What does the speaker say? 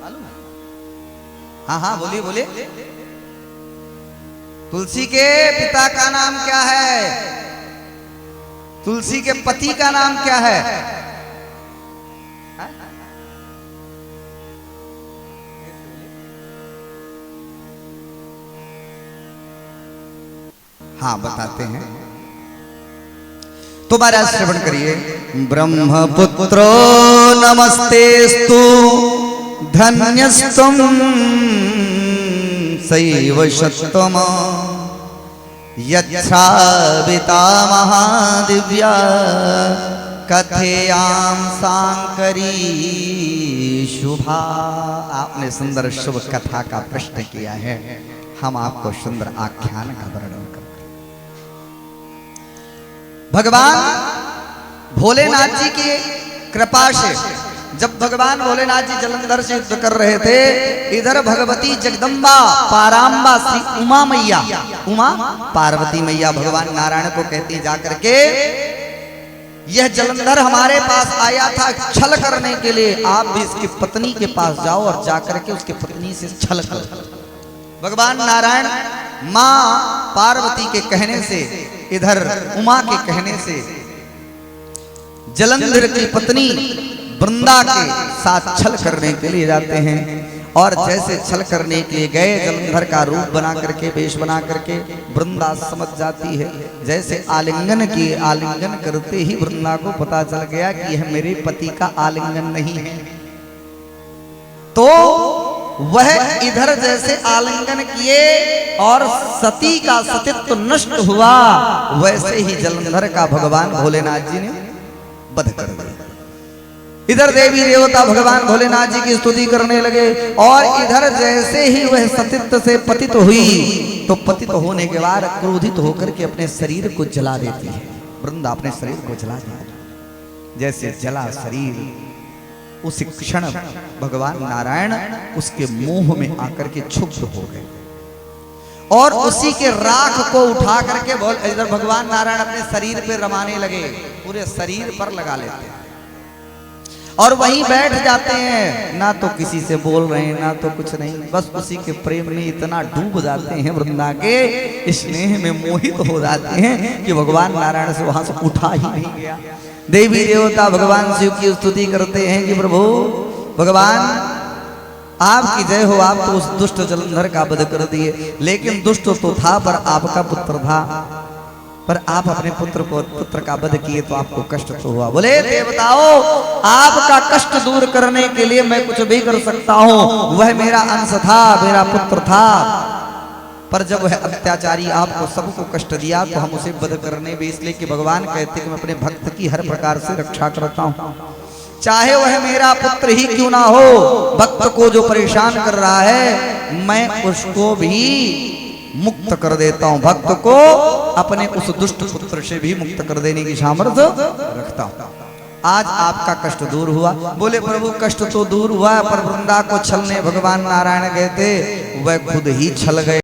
हाँ हाँ बोलिए बोलिए। तुलसी के पिता का नाम क्या है? तुलसी के पति का नाम क्या है? हाँ बताते हैं, तुम्हारा श्रवण करिए। ब्रह्मपुत्रो नमस्तेस्तु धन्यस्तुम सैव शतम यच्छ्राविता महादिव्या कथेयाम सांकरी शुभा। आपने सुंदर शुभ कथा का प्रश्न किया है, हम आपको सुंदर आख्यान का वर्णन करते हैं। भगवान भोलेनाथ जी की कृपा से जब भगवान भोलेनाथ जी जलंधर से युद्ध कर रहे थे, इधर भगवती जगदम्बा पाराम्बा श्री उमा मैया, उमा पार्वती मैया भगवान नारायण को कहती जाकर के, यह जलंधर हमारे पास आया था छल करने के लिए, आप भी इसकी पत्नी के पास जाओ और जाकर के उसकी पत्नी से छल करो। भगवान नारायण मां पार्वती के कहने से, इधर उमा के कहने से जलंधर की पत्नी वृंदा के साथ छल करने के लिए जाते हैं। और जैसे छल करने के लिए गए, जलंधर का रूप बना करके, वेश बना करके वृंदा समझ जाती है। जैसे आलिंगन किए, आलिंगन करते ही वृंदा को पता चल गया कि यह मेरे पति का आलिंगन नहीं है। तो वह इधर जैसे आलिंगन किए और सती का सतीत्व नष्ट हुआ, वैसे ही जलंधर का भगवान भोलेनाथ जी ने वध कर दिया। इधर देवी देवता भगवान भोलेनाथ जी की स्तुति करने लगे, और इधर जैसे ही वह सतीत्व से पतित हुई, तो पतित होने के बाद क्रोधित होकर के अपने शरीर को जला देती है। वृंदा अपने शरीर को जला दिया। जैसे जला शरीर, उस क्षण भगवान नारायण उसके मोह में आकर के क्षुब्ध हो गए, और उसी के राख को उठा करके इधर भगवान नारायण अपने शरीर पे रमाने लगे, पूरे शरीर पर लगा लेते हैं और वहीं बैठ जाते हैं। ना तो किसी से बोल रहे हैं, ना तो कुछ नहीं, बस उसी के प्रेम में इतना डूब जाते हैं, वृंदा के स्नेह में मोहित हो जाते हैं कि भगवान नारायण से वहां से उठा ही नहीं गया। देवी देवता भगवान शिव की स्तुति करते हैं कि प्रभु भगवान आपकी जय हो, आप तो उस दुष्ट जलंधर का वध कर दिए, लेकिन दुष्ट तो था पर आपका पुत्र था, पर आप अपने पुत्र का वध किए तो आपको कष्ट तो हुआ। बोले देवताओं, आपका कष्ट दूर करने के लिए मैं कुछ भी कर सकता हूँ, वह मेरा अंश था, मेरा पुत्र था, पर जब वह अत्याचारी आपको सबको कष्ट दिया तो हम उसे वध करने भी, इसलिए कि भगवान कहते कि मैं अपने भक्त की हर प्रकार से रक्षा करता हूँ, चाहे वह मेरा पुत्र ही क्यों ना हो। भक्त को जो परेशान कर रहा है मैं उसको भी मुक्त कर देता हूँ, भक्त को अपने उस दुष्ट पुत्र से भी मुक्त कर देने की सामर्थ्य रखता हूँ। आज आपका कष्ट दूर हुआ। बोले प्रभु कष्ट तो दूर हुआ, पर वृंदा को छलने भगवान नारायण कहते वह खुद ही छल गए।